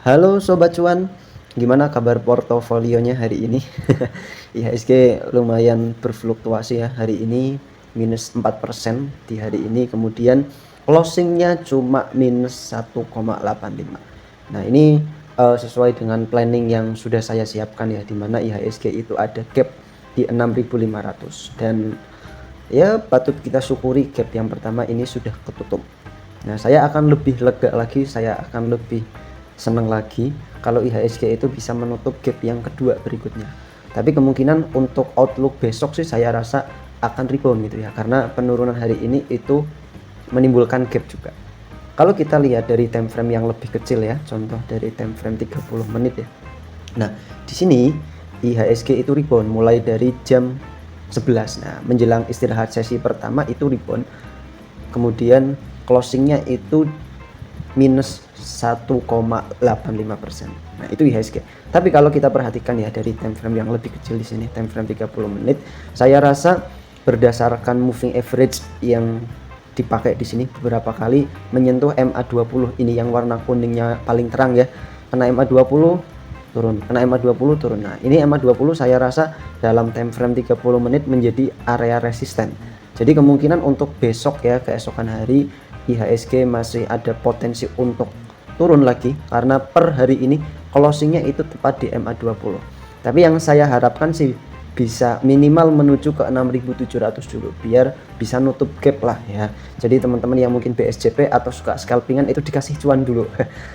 Halo Sobat Cuan, gimana kabar portofolionya hari ini? IHSG lumayan berfluktuasi ya hari ini, minus 4% di hari ini, kemudian closingnya cuma minus 1,85. Nah ini sesuai dengan planning yang sudah saya siapkan ya, dimana IHSG itu ada gap di 6.500 dan ya patut kita syukuri gap yang pertama ini sudah ketutup. Nah saya akan lebih lega lagi, saya akan lebih senang lagi kalau IHSG itu bisa menutup gap yang kedua berikutnya. Tapi kemungkinan untuk outlook besok sih saya rasa akan rebound gitu ya, karena penurunan hari ini itu menimbulkan gap juga. Kalau kita lihat dari time frame yang lebih kecil ya, contoh dari time frame 30 menit ya. Nah, di sini IHSG itu rebound mulai dari jam 11. Nah, menjelang istirahat sesi pertama itu rebound. Kemudian closingnya itu minus 1,85%. Nah, itu IHSG. Tapi kalau kita perhatikan ya dari time frame yang lebih kecil di sini, time frame 30 menit, saya rasa berdasarkan moving average yang dipakai di sini beberapa kali menyentuh MA20 ini yang warna kuningnya paling terang ya. Kena MA20 turun, kena MA20 turun. Nah, ini MA20 saya rasa dalam time frame 30 menit menjadi area resisten. Jadi kemungkinan untuk besok ya, keesokan hari IHSG masih ada potensi untuk turun lagi karena per hari ini closingnya itu tepat di MA20. Tapi yang saya harapkan sih bisa minimal menuju ke 6.700 dulu biar bisa nutup gap lah ya. Jadi teman-teman yang mungkin BSJP atau suka scalpingan itu dikasih cuan dulu.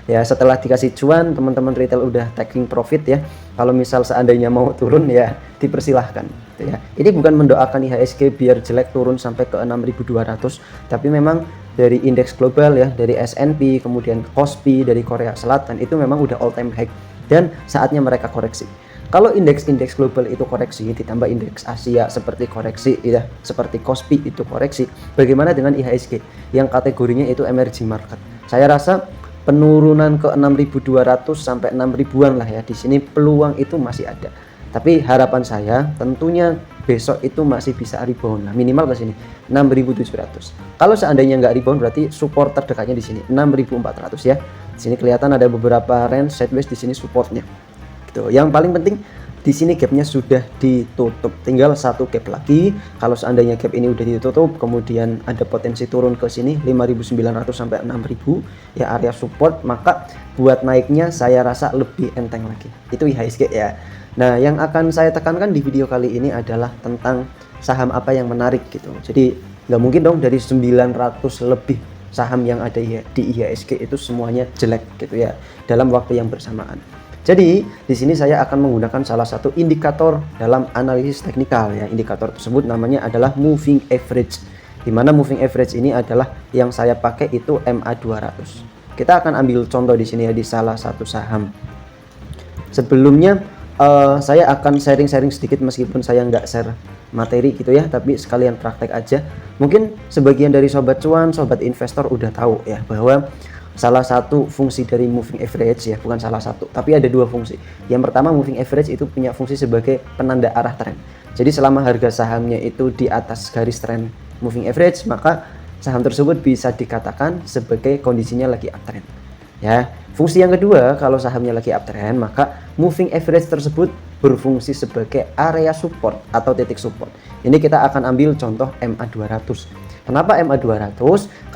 Ya setelah dikasih cuan teman-teman retail udah taking profit ya. Kalau misal seandainya mau turun ya dipersilahkan gitu ya. Ini bukan mendoakan IHSG biar jelek turun sampai ke 6.200, tapi memang dari indeks global ya, dari S&P, kemudian Kospi dari Korea Selatan itu memang udah all time high dan saatnya mereka koreksi. Kalau indeks-indeks global itu koreksi, ditambah indeks Asia seperti koreksi ya, seperti Kospi itu koreksi, bagaimana dengan IHSG yang kategorinya itu emerging market? Saya rasa penurunan ke 6.200 sampai 6.000-an lah ya, di sini peluang itu masih ada. Tapi harapan saya tentunya besok itu masih bisa rebound. Nah, minimal ke sini 6.700. Kalau seandainya nggak rebound berarti support terdekatnya di sini 6.400 ya. Di sini kelihatan ada beberapa range sideways di sini supportnya. Gitu. Yang paling penting di sini gapnya sudah ditutup, tinggal satu gap lagi. Kalau seandainya gap ini udah ditutup, kemudian ada potensi turun ke sini 5.900 sampai 6.000 ya area support, maka buat naiknya saya rasa lebih enteng lagi. Itu IHSG ya. Nah, yang akan saya tekankan di video kali ini adalah tentang saham apa yang menarik gitu. Jadi nggak mungkin dong dari 900 lebih saham yang ada di IHSG itu semuanya jelek gitu ya dalam waktu yang bersamaan. Jadi di sini saya akan menggunakan salah satu indikator dalam analisis teknikal ya. Indikator tersebut namanya adalah moving average. Di mana moving average ini adalah yang saya pakai itu MA200. Kita akan ambil contoh di sini ya di salah satu saham. Sebelumnya saya akan sharing-sharing sedikit meskipun saya nggak share materi gitu ya, tapi sekalian praktek aja. Mungkin sebagian dari sobat cuan, sobat investor udah tahu ya bahwa salah satu fungsi dari moving average ya, bukan salah satu, tapi ada dua fungsi. Yang pertama, moving average itu punya fungsi sebagai penanda arah tren. Jadi selama harga sahamnya itu di atas garis tren moving average, maka saham tersebut bisa dikatakan sebagai kondisinya lagi uptrend. Ya, fungsi yang kedua, kalau sahamnya lagi uptrend, maka moving average tersebut berfungsi sebagai area support atau titik support. Ini kita akan ambil contoh MA200. Kenapa MA200?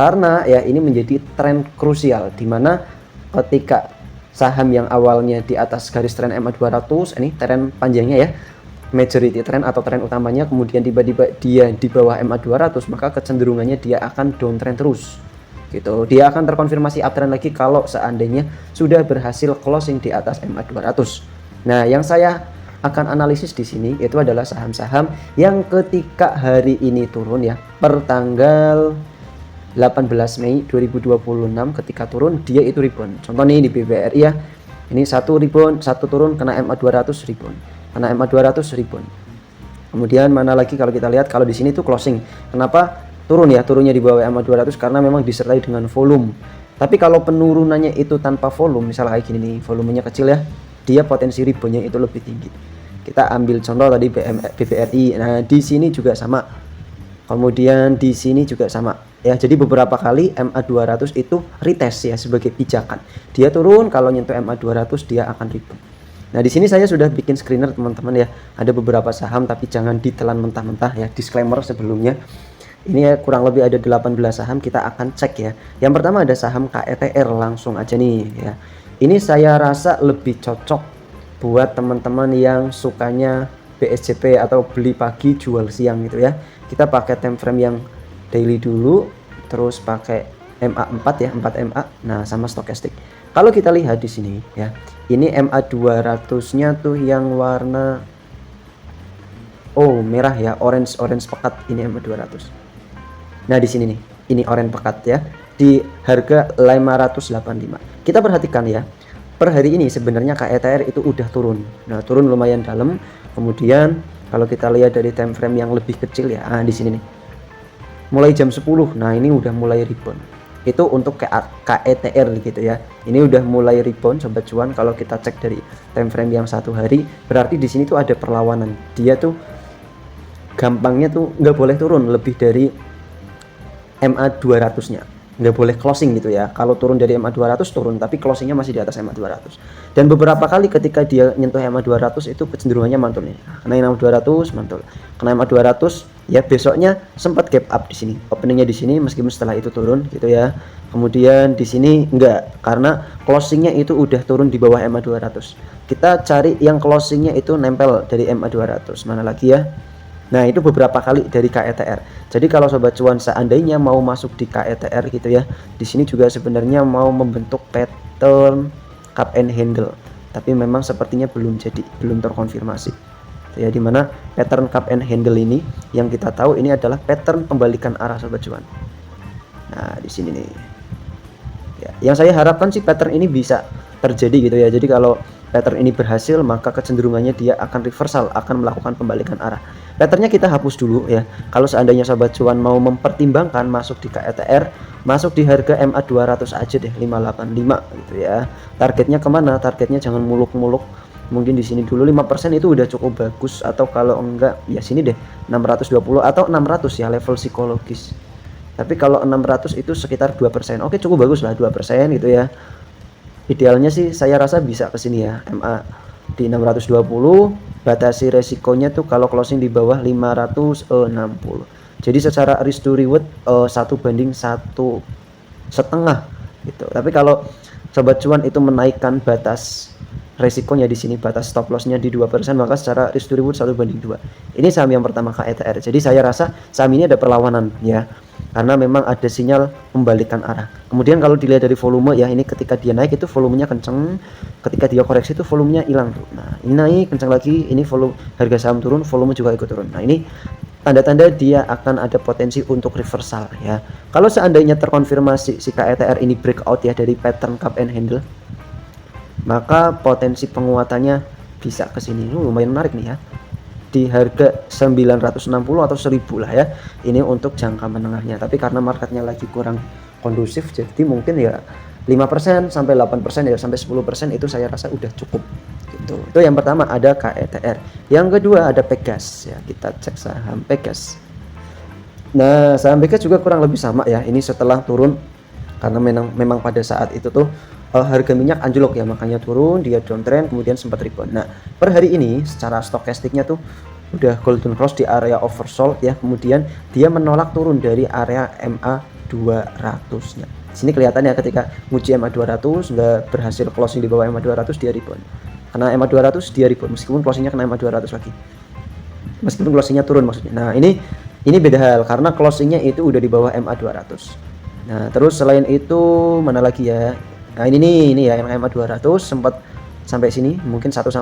Karena ya ini menjadi tren krusial di mana ketika saham yang awalnya di atas garis tren MA200, ini tren panjangnya ya, majority trend atau tren utamanya, kemudian tiba-tiba dia di bawah MA200, maka kecenderungannya dia akan downtrend terus. Gitu. Dia akan terkonfirmasi uptrend lagi kalau seandainya sudah berhasil closing di atas MA200. Nah, yang saya akan analisis di sini itu adalah saham-saham yang ketika hari ini turun ya, per tanggal 18 Mei 2026 ketika turun dia itu rebound. Contoh nih di BBRI ya. Ini satu rebound, satu turun kena MA200 rebound. Kena MA200 rebound. Kemudian mana lagi kalau kita lihat kalau di sini tuh closing. Kenapa turun ya? Turunnya di bawah MA200 karena memang disertai dengan volume. Tapi kalau penurunannya itu tanpa volume, misalnya kayak gini nih, volumenya kecil ya, dia potensi reboundnya itu lebih tinggi. Kita ambil contoh tadi BBRI. Nah, di sini juga sama. Kemudian di sini juga sama. ya. Jadi beberapa kali MA200 itu retest ya sebagai pijakan. Dia turun, kalau nyentuh MA200 dia akan rebound. Nah, di sini saya sudah bikin screener teman-teman ya. Ada beberapa saham tapi jangan ditelan mentah-mentah ya. Disclaimer sebelumnya. Ini ya, kurang lebih ada 18 saham, kita akan cek ya. Yang pertama ada saham KETR, langsung aja nih ya. Ini saya rasa lebih cocok buat teman-teman yang sukanya BSCP atau beli pagi jual siang gitu ya. Kita pakai time frame yang daily dulu, terus pakai MA4 ya, 4 MA. Nah, sama stokastik. Kalau kita lihat di sini ya, ini MA200-nya tuh yang warna merah ya, orange pekat, ini MA200. Nah, di sini nih, ini orange pekat ya, di harga 585. Kita perhatikan ya, per hari ini sebenarnya KETR itu udah turun. Nah, turun lumayan dalam. Kemudian kalau kita lihat dari time frame yang lebih kecil ya, di sini nih. Mulai jam 10. Nah, ini udah mulai rebound. Itu untuk KETR gitu ya. Ini udah mulai rebound sobat cuan. Kalau kita cek dari time frame yang 1 hari, berarti di sini tuh ada perlawanan. Dia tuh gampangnya tuh nggak boleh turun lebih dari MA200-nya. Nggak boleh closing gitu ya. Kalau turun dari MA200 turun, tapi closingnya masih di atas MA200. Dan beberapa kali ketika dia nyentuh MA200 itu kecenderungannya mantul nih. Kena MA200 mantul. Kena MA200 ya, besoknya sempat gap up di sini. Openingnya di sini meskipun setelah itu turun gitu ya. Kemudian di sini enggak, karena closingnya itu udah turun di bawah MA200. Kita cari yang closingnya itu nempel dari MA200. Mana lagi ya? Nah, itu beberapa kali dari KETR. Jadi kalau sobat cuan seandainya mau masuk di KETR gitu ya, di sini juga sebenarnya mau membentuk pattern cup and handle, tapi memang sepertinya belum jadi, belum terkonfirmasi. Ya, dimana pattern cup and handle ini yang kita tahu ini adalah pattern pembalikan arah sobat cuan. Nah, di sini nih. Ya, yang saya harapkan sih pattern ini bisa terjadi gitu ya. Jadi kalau pattern ini berhasil, maka kecenderungannya dia akan reversal, akan melakukan pembalikan arah. Patternnya kita hapus dulu ya. Kalau seandainya sobat cuan mau mempertimbangkan masuk di KETR, masuk di harga MA200 aja deh, 585 gitu ya. Targetnya kemana? Targetnya jangan muluk-muluk. Mungkin di sini dulu 5% itu udah cukup bagus, atau kalau enggak ya sini deh 620 atau 600 ya, level psikologis. Tapi kalau 600 itu sekitar 2%. Oke, cukup bagus lah 2% gitu ya. Idealnya sih saya rasa bisa ke sini ya, MA di 620, batasi resikonya tuh kalau closing di bawah 560. Jadi secara risk to reward 1:1,5 gitu. Tapi kalau sobat cuan itu menaikkan batas resikonya di sini, batas stop lossnya di 2%, maka secara risk to reward 1:2. Ini saham yang pertama KETR. Jadi saya rasa saham ini ada perlawanan ya, karena memang ada sinyal pembalikan arah. Kemudian kalau dilihat dari volume ya, ini ketika dia naik itu volumenya kenceng, ketika dia koreksi itu volumenya hilang tuh. Nah, ini naik kenceng lagi, ini volume harga saham turun, volume juga ikut turun. Nah, ini tanda-tanda dia akan ada potensi untuk reversal ya. Kalau seandainya terkonfirmasi si KETR ini breakout ya dari pattern cup and handle, maka potensi penguatannya bisa ke sini. Lumayan menarik nih ya. Di harga 960 atau 1000 lah ya. Ini untuk jangka menengahnya. Tapi karena marketnya lagi kurang kondusif, jadi mungkin ya 5% sampai 8% ya, sampai 10% itu saya rasa udah cukup gitu. Itu yang pertama, ada KETR. Yang kedua ada Pegas ya. Kita cek saham Pegas. Nah, saham Pegas juga kurang lebih sama ya. Ini setelah turun karena memang pada saat itu tuh harga minyak anjlok ya, makanya turun, dia downtrend, kemudian sempat rebound. Nah, per hari ini secara stokastiknya tuh udah golden cross di area oversold ya, kemudian dia menolak turun dari area MA200 nya. Sini kelihatannya ketika nguji MA200 nggak berhasil closing di bawah MA200, dia rebound. Karena MA200 dia rebound meskipun closingnya kena MA200 lagi. Meskipun closingnya turun maksudnya. Nah, ini beda hal karena closingnya itu udah di bawah MA200. Nah, terus selain itu mana lagi ya? Nah, ini ya yang MA200 sempat sampai sini mungkin 1-2%,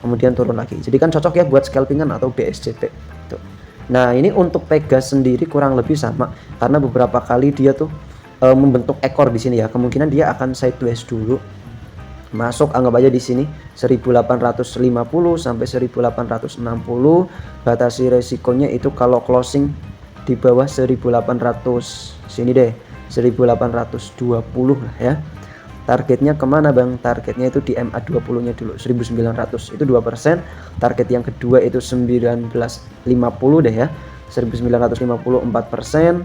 kemudian turun lagi. Jadi kan cocok ya buat scalpingan atau BSCP tuh. Nah, ini untuk Pegas sendiri kurang lebih sama karena beberapa kali dia tuh membentuk ekor di sini ya. Kemungkinan dia akan sideways dulu. Masuk anggap aja di sini 1850 sampai 1860. Batasi resikonya itu kalau closing di bawah 1800 sini deh, 1820 lah ya. Targetnya kemana bang? Targetnya itu di MA20 nya dulu, 1900 itu 2%. Target yang kedua itu 1950 deh ya, 1950 4%.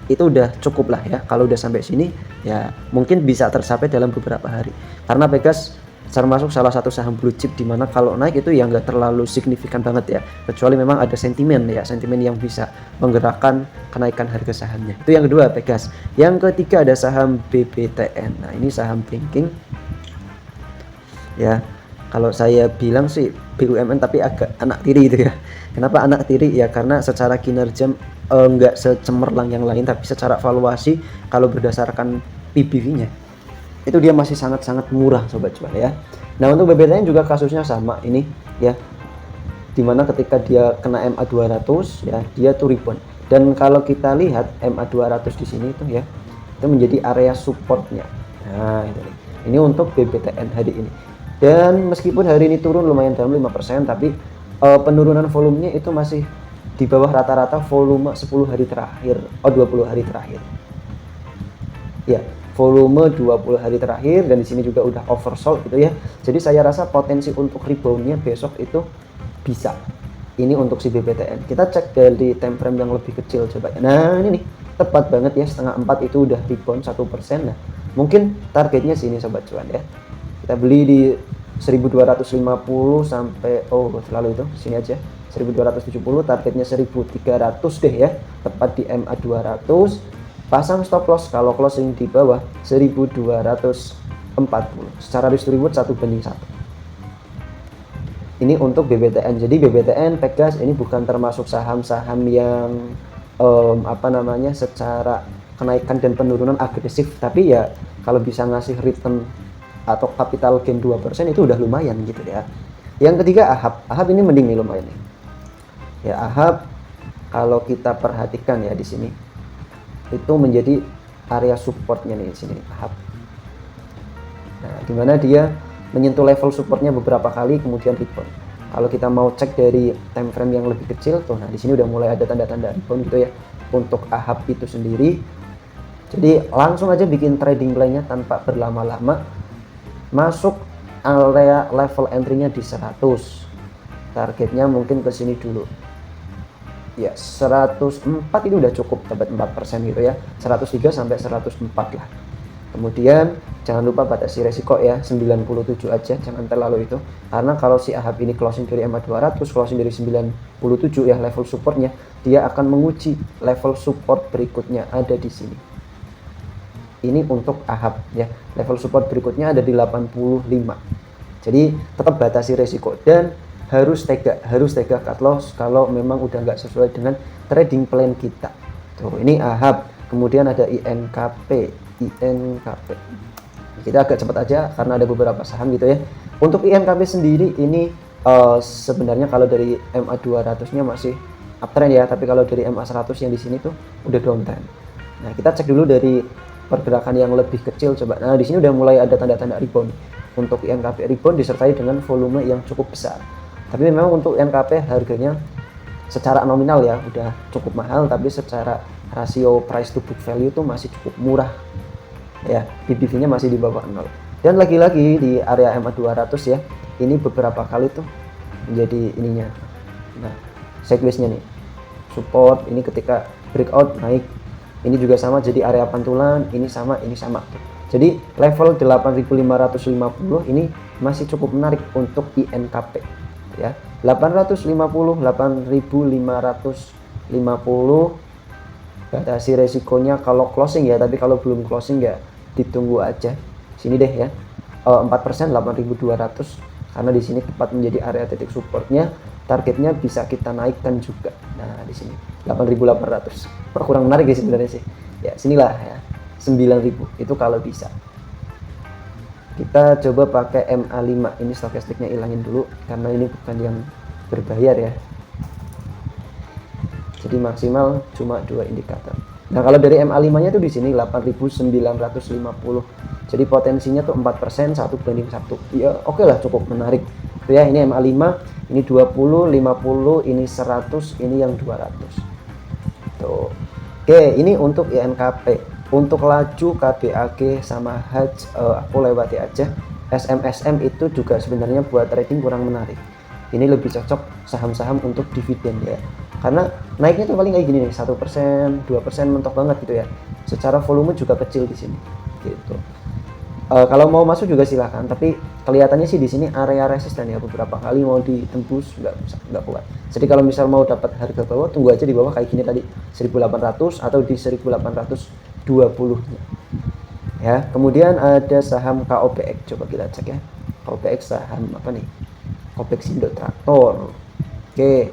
itu udah cukup lah ya. Kalau udah sampai sini ya mungkin bisa tercapai dalam beberapa hari, karena Pegas termasuk salah satu saham blue chip dimana kalau naik itu ya nggak terlalu signifikan banget ya, kecuali memang ada sentimen yang bisa menggerakkan kenaikan harga sahamnya. Itu yang kedua Pegas. Yang ketiga ada saham BBTN. Nah ini saham banking ya, kalau saya bilang sih BUMN tapi agak anak tiri gitu ya. Kenapa anak tiri ya, karena secara kinerja nggak secemerlang yang lain, tapi secara valuasi kalau berdasarkan PBV-nya itu dia masih sangat-sangat murah sobat cuan ya. Nah untuk BBTN juga kasusnya sama ini ya, dimana ketika dia kena MA 200 ya dia tuh rebound, dan kalau kita lihat MA 200 di sini tuh ya itu menjadi area supportnya. Nah ini untuk BBTN hari ini, dan meskipun hari ini turun lumayan dalam 5%, tapi penurunan volumenya itu masih di bawah rata-rata volume 10 hari terakhir, 20 hari terakhir ya, volume 20 hari terakhir, dan di sini juga udah oversold gitu ya. Jadi saya rasa potensi untuk reboundnya besok itu bisa. Ini untuk si BBTN. Kita cek dari time frame yang lebih kecil coba. Nah ini nih tepat banget ya, setengah 4 itu udah rebound 1%. Nah mungkin targetnya sini sobat cuan ya. Kita beli di 1250 sampai selalu itu sini aja 1270, targetnya 1300 deh ya, tepat di MA 200. Pasang stop loss kalau closing di bawah 1240 secara distribute 1:1. Ini untuk BBTN. Jadi BBTN Pegas ini bukan termasuk saham-saham yang secara kenaikan dan penurunan agresif, tapi ya kalau bisa ngasih return atau capital gain 2% itu udah lumayan gitu ya. Yang ketiga AHAP ini mending nih, lumayan nih ya. AHAP kalau kita perhatikan ya di sini itu menjadi area supportnya nih di sini AHAP. Nah, dimana dia menyentuh level supportnya beberapa kali kemudian rebound. Kalau kita mau cek dari time frame yang lebih kecil tuh, nah di sini udah mulai ada tanda-tanda rebound gitu ya untuk AHAP itu sendiri. Jadi langsung aja bikin trading plan-nya tanpa berlama-lama. Masuk area level entry-nya di 100. Targetnya mungkin ke sini dulu. Ya 104 itu udah cukup, dapat 4% gitu ya, 103 sampai 104 lah. Kemudian jangan lupa batasi resiko ya, 97 aja, jangan terlalu itu, karena kalau si AHAP ini closing dari MA 200, closing dari 97 ya level supportnya, dia akan menguji level support berikutnya ada di sini. Ini untuk AHAP ya, level support berikutnya ada di 85. Jadi tetap batasi resiko dan harus tega cut loss kalau memang udah nggak sesuai dengan trading plan kita. Tuh ini AHAP, kemudian ada INKP. Kita agak cepat aja karena ada beberapa saham gitu ya. Untuk INKP sendiri ini sebenarnya kalau dari MA 200-nya masih uptrend ya, tapi kalau dari MA 100 yang di sini tuh udah downtrend. Nah kita cek dulu dari pergerakan yang lebih kecil coba. Nah di sini udah mulai ada tanda-tanda rebound. Untuk INKP rebound disertai dengan volume yang cukup besar. Tapi memang untuk INKP harganya secara nominal ya udah cukup mahal, tapi secara rasio price to book value itu masih cukup murah ya, PBV-nya masih di bawah 0. Dan lagi-lagi di area MA 200 ya, ini beberapa kali tuh menjadi ininya. Nah checklistnya nih, support ini ketika breakout naik, ini juga sama jadi area pantulan, ini sama tuh. Jadi level 8550 ini masih cukup menarik untuk INKP ya. 850, 8550 batasi resikonya kalau closing ya, tapi kalau belum closing ya ditunggu aja. Sini deh ya. 4% 8200 karena di sini tepat menjadi area titik supportnya. Targetnya bisa kita naikkan juga. Nah, di sini 8800. Kurang menarik ya sebenarnya sih. Ya, sinilah ya. 9000 itu kalau bisa. Kita coba pakai MA5. Ini stokastiknya ilangin dulu karena ini bukan yang berbayar ya. Jadi maksimal cuma 2 indikator. Nah, kalau dari MA5-nya tuh di sini 8950. Jadi potensinya tuh 4%, 1:1. Ya, oke lah, cukup menarik. Itu ya, ini MA5, ini 20, 50, ini 100, ini yang 200. Tuh. Oke, ini untuk INKP. Untuk laju KBAG sama HAJ aku lewati aja. SMSM itu juga sebenarnya buat trading kurang menarik. Ini lebih cocok saham-saham untuk dividen ya. karena naiknya tuh paling kayak gini nih, 1%, 2% mentok banget gitu ya. Secara volume juga kecil di sini gitu. Kalau mau masuk juga silahkan, tapi kelihatannya sih di sini area resisten ya, beberapa kali mau ditembus nggak kuat. Jadi kalau misal mau dapat harga bawah, tunggu aja di bawah kayak gini tadi, 1800 atau di 1820 ya. Kemudian ada saham KOPX, coba kita cek ya. KOPX saham apa nih? Kopeksindo Traktor. Oke.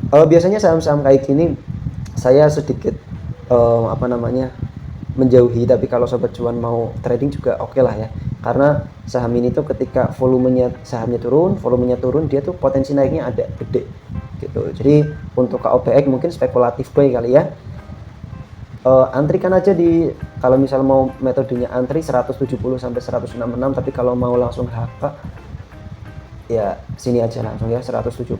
Biasanya saham-saham kayak gini saya sedikit menjauhi, tapi kalau sobat cuan mau trading juga oke lah ya, karena saham ini tuh ketika sahamnya volumenya turun, dia tuh potensi naiknya ada gede gitu. Jadi untuk KOPX mungkin spekulatif buy kali ya. Antrikan aja kalau misal mau metodenya antri 170 sampai 166, tapi kalau mau langsung HK ya sini aja langsung ya, 170.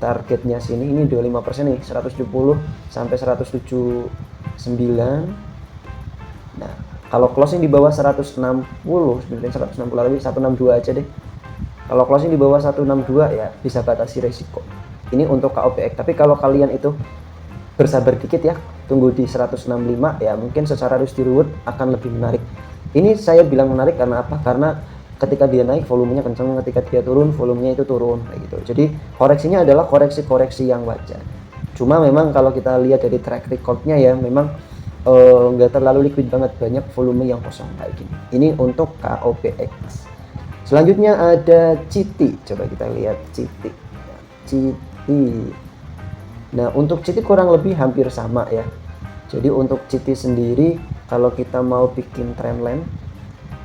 Targetnya sini ini 25% nih, 170 sampai 179. Nah, kalau closing di bawah 160, sebenarnya 160 lebih 162 aja deh. Kalau closing di bawah 162 ya bisa batasi resiko. Ini untuk KOPX. Tapi kalau kalian itu bersabar dikit ya, tunggu di 165 ya, mungkin secara risk to reward akan lebih menarik. Ini saya bilang menarik karena apa? Karena ketika dia naik volumenya kencang, ketika dia turun volumenya itu turun kayak gitu. Jadi koreksinya adalah koreksi-koreksi yang wajar. Cuma memang kalau kita lihat dari track recordnya ya, memang nggak terlalu liquid banget, banyak volume yang kosong kayak gini. Ini untuk KOPX. Selanjutnya ada CITI, coba kita lihat CITI. Nah, untuk CITI kurang lebih hampir sama ya. Jadi untuk CITI sendiri kalau kita mau bikin trendline,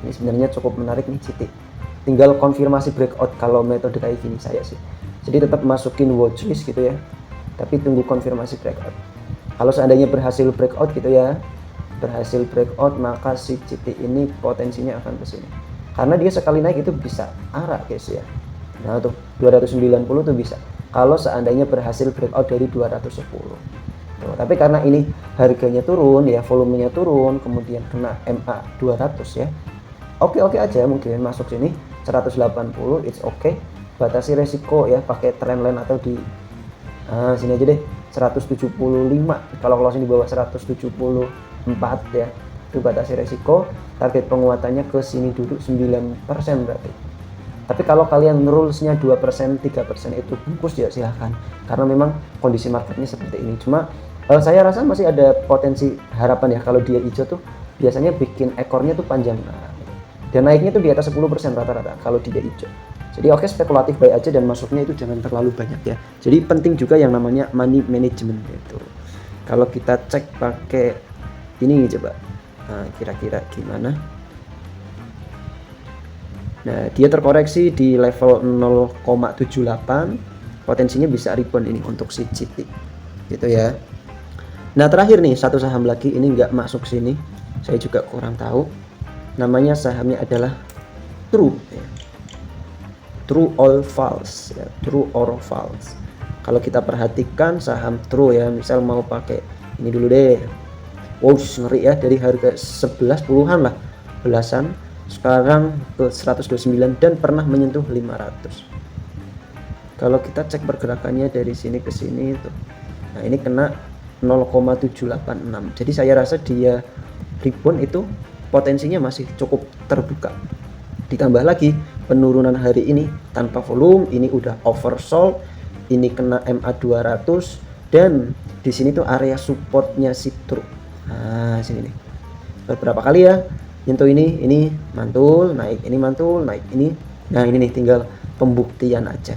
ini sebenarnya cukup menarik nih CITI. Tinggal konfirmasi breakout kalau metode kayak gini saya sih. Jadi tetap masukin watchlist gitu ya, tapi tunggu konfirmasi breakout. Kalau seandainya berhasil breakout gitu ya, maka si CITI ini potensinya akan ke sini. Karena dia sekali naik itu bisa arah guys ya. Nah tuh 290 tuh bisa. Kalau seandainya berhasil breakout dari 210. Tuh, tapi karena ini harganya turun ya, volumenya turun, kemudian kena MA 200 ya. Oke aja mungkin masuk sini 180, it's okay. Batasi resiko ya pakai trendline atau di sini aja deh 175. Kalau closing di bawah 174 ya, itu batasi resiko. Target penguatannya ke sini dulu 9% berarti. Tapi kalau kalian rulesnya 2%, 3% itu bungkus ya silahkan, karena memang kondisi marketnya seperti ini. Cuma saya rasa masih ada potensi harapan ya, kalau dia hijau tuh biasanya bikin ekornya tuh panjang, dan naiknya tuh di atas 10% rata-rata kalau dia hijau. Jadi oke, spekulatif buy aja dan masuknya itu jangan terlalu banyak ya. Jadi penting juga yang namanya money management itu. Kalau kita cek pakai ini coba, kira-kira gimana? Nah, dia terkoreksi di level 0,78, potensinya bisa rebound ini untuk si CITI gitu ya. Nah terakhir nih, satu saham lagi ini nggak masuk sini, saya juga kurang tahu. Namanya sahamnya adalah True ya. True or false ya, True or false. Kalau kita perhatikan saham True ya, misal mau pakai ini dulu deh. Wow, ngeri ya, dari harga 11 puluhan lah, belasan, sekarang ke 129 dan pernah menyentuh 500. Kalau kita cek pergerakannya dari sini ke sini itu, nah ini kena 0,786. Jadi saya rasa dia rebound itu potensinya masih cukup terbuka. Ditambah lagi penurunan hari ini tanpa volume, ini udah oversold, ini kena MA 200, dan di sini tuh area supportnya si True. Nah sini nih, beberapa kali ya nyentuh ini mantul naik, ini mantul naik, ini. Nah ini nih tinggal pembuktian aja,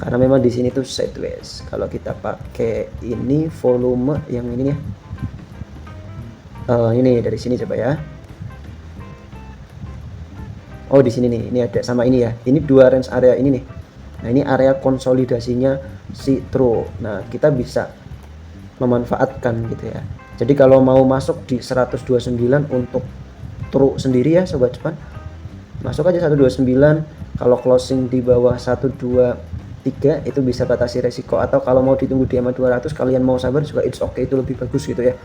karena memang di sini tuh sideways. Kalau kita pakai ini volume yang ini nih, ini dari sini coba ya. Oh di sini nih, ini ada sama ini ya. Ini dua range area ini nih. Nah ini area konsolidasinya si True. Nah kita bisa memanfaatkan gitu ya. Jadi kalau mau masuk di 129 untuk True sendiri ya sobat cuan, masuk aja 129. Kalau closing di bawah 123 itu bisa batasi resiko, atau kalau mau ditunggu di MA 200 kalian mau sabar juga it's okay, itu lebih bagus gitu ya.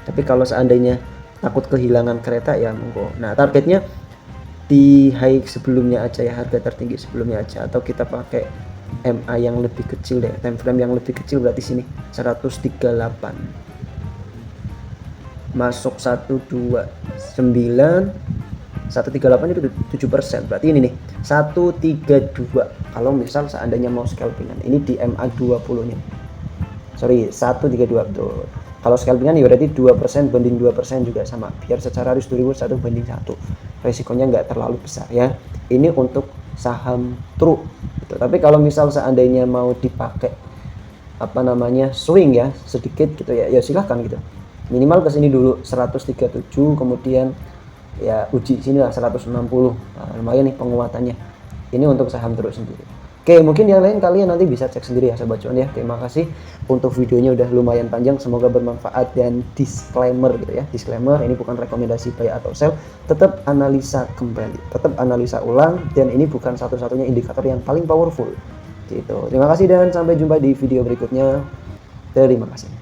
Tapi kalau seandainya takut kehilangan kereta ya monggo. Nah targetnya di high sebelumnya aja ya, harga tertinggi sebelumnya aja, atau kita pakai MA yang lebih kecil deh, time frame yang lebih kecil berarti sini 138 masuk 129 138 itu 7%, berarti ini nih 132 kalau misal seandainya mau scalpingan. Ini di MA20 nya, sorry 132 betul. Kalau scalpingan ya berarti 2% banding 2% juga sama, biar secara risk to reward 1:1, resikonya nggak terlalu besar ya. Ini untuk saham true gitu. Tapi kalau misal seandainya mau dipakai apa namanya swing ya sedikit gitu ya, ya silahkan gitu, minimal kesini dulu 137, kemudian ya uji sini lah 160. Nah, lumayan nih penguatannya. Ini untuk saham terus sendiri. Oke, mungkin yang lain kalian nanti bisa cek sendiri ya sobat cuan ya. Terima kasih untuk videonya udah lumayan panjang, semoga bermanfaat. Dan disclaimer gitu ya, disclaimer ini bukan rekomendasi buy atau sell, tetap analisa kembali, tetap analisa ulang, dan ini bukan satu-satunya indikator yang paling powerful gitu. Terima kasih dan sampai jumpa di video berikutnya. Terima kasih.